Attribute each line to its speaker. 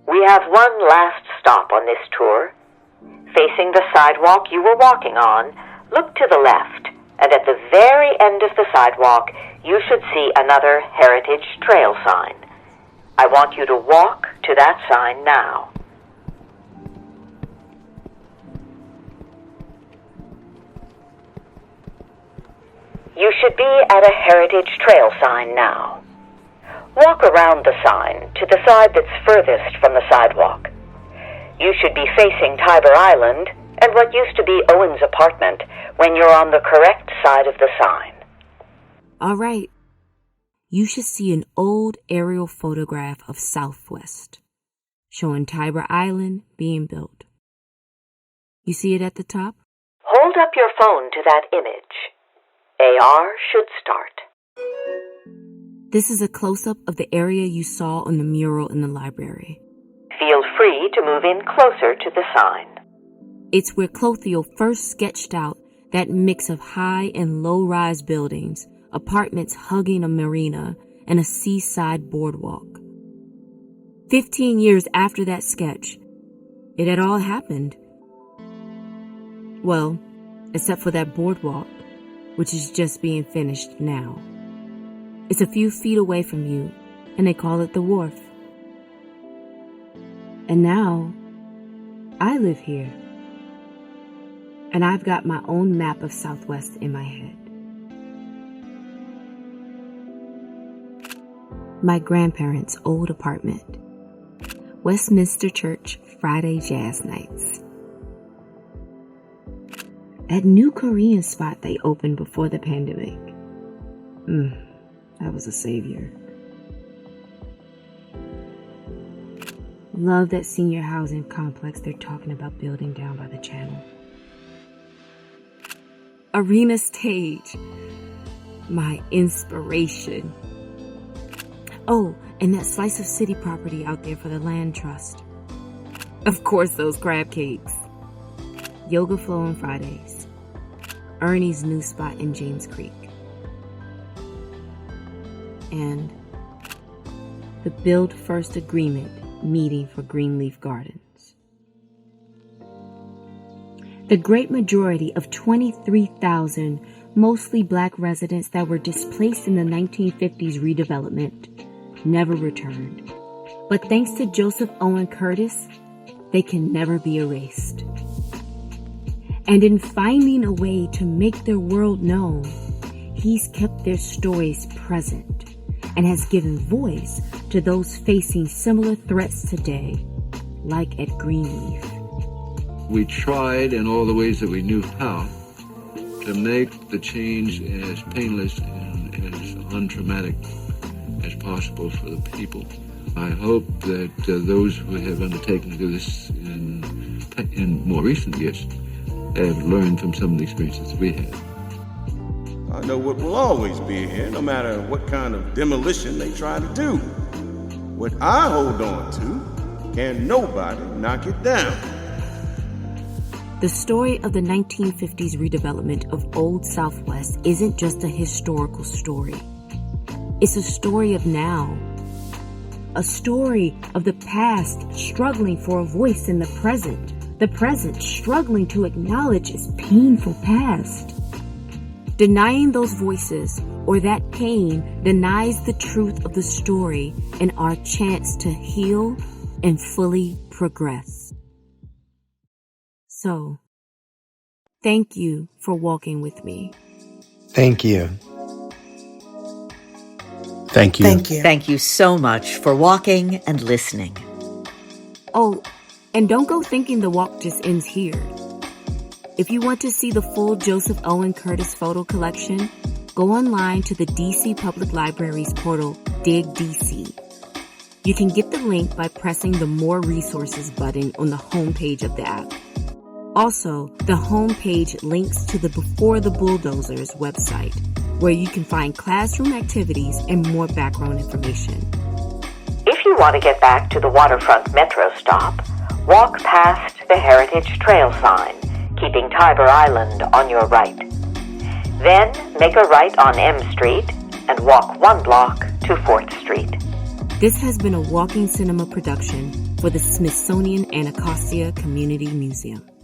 Speaker 1: We have one last stop on this tour. Facing the sidewalk you were walking on, look to the left, and at the very end of the sidewalk, you should see another Heritage Trail sign. I want you to walk to that sign now. You should be at a Heritage Trail sign now. Walk around the sign to the side that's furthest from the sidewalk. You should be facing Tiber Island and what used to be Owen's apartment when you're on the correct side of the sign.
Speaker 2: All right. You should see an old aerial photograph of Southwest, showing Tiber Island being built. You see it at the top?
Speaker 1: Hold up your phone to that image. AR should start.
Speaker 2: This is a close-up of the area you saw on the mural in the library.
Speaker 1: Feel free to move in closer to the sign.
Speaker 2: It's where Clothiel first sketched out that mix of high and low-rise buildings, apartments hugging a marina, and a seaside boardwalk. 15 years after that sketch, it had all happened. Well, except for that boardwalk, which is just being finished now. It's a few feet away from you, and they call it the Wharf. And now, I live here. And I've got my own map of Southwest in my head. My grandparents' old apartment. Westminster Church Friday jazz nights. That new Korean spot they opened before the pandemic. That was a savior. Love that senior housing complex they're talking about building down by the channel. Arena Stage. My inspiration. Oh, and that slice of city property out there for the land trust. Of course, those crab cakes. Yoga Flow on Fridays. Ernie's new spot in James Creek. And the Build First Agreement meeting for Greenleaf Gardens. The great majority of 23,000 mostly black residents that were displaced in the 1950s redevelopment never returned. But thanks to Joseph Owen Curtis, they can never be erased. And in finding a way to make their world known, he's kept their stories present and has given voice to those facing similar threats today, like at Greenleaf.
Speaker 3: We tried in all the ways that we knew how to make the change as painless and as untraumatic as possible for the people. I hope that those who have undertaken to do this in more recent years have learned from some of the experiences we had.
Speaker 4: I know what will always be here, no matter what kind of demolition they try to do. What I hold on to, can nobody knock it down.
Speaker 2: The story of the 1950s redevelopment of Old Southwest isn't just a historical story. It's a story of now. A story of the past struggling for a voice in the present struggling to acknowledge its painful past. Denying those voices or that pain denies the truth of the story and our chance to heal and fully progress. So, thank you for walking with me.
Speaker 5: Thank you.
Speaker 6: Thank you.
Speaker 7: Thank you.
Speaker 8: Thank you so much for walking and listening.
Speaker 2: Oh, and don't go thinking the walk just ends here. If you want to see the full Joseph Owen Curtis photo collection, go online to the DC Public Library's portal, Dig DC. You can get the link by pressing the More Resources button on the homepage of the app. Also, the homepage links to the Before the Bulldozers website, where you can find classroom activities and more background information.
Speaker 1: If you want to get back to the waterfront metro stop, walk past the Heritage Trail sign, keeping Tiber Island on your right. Then make a right on M Street and walk 1 block to 4th Street.
Speaker 2: This has been a Walking Cinema production for the Smithsonian Anacostia Community Museum.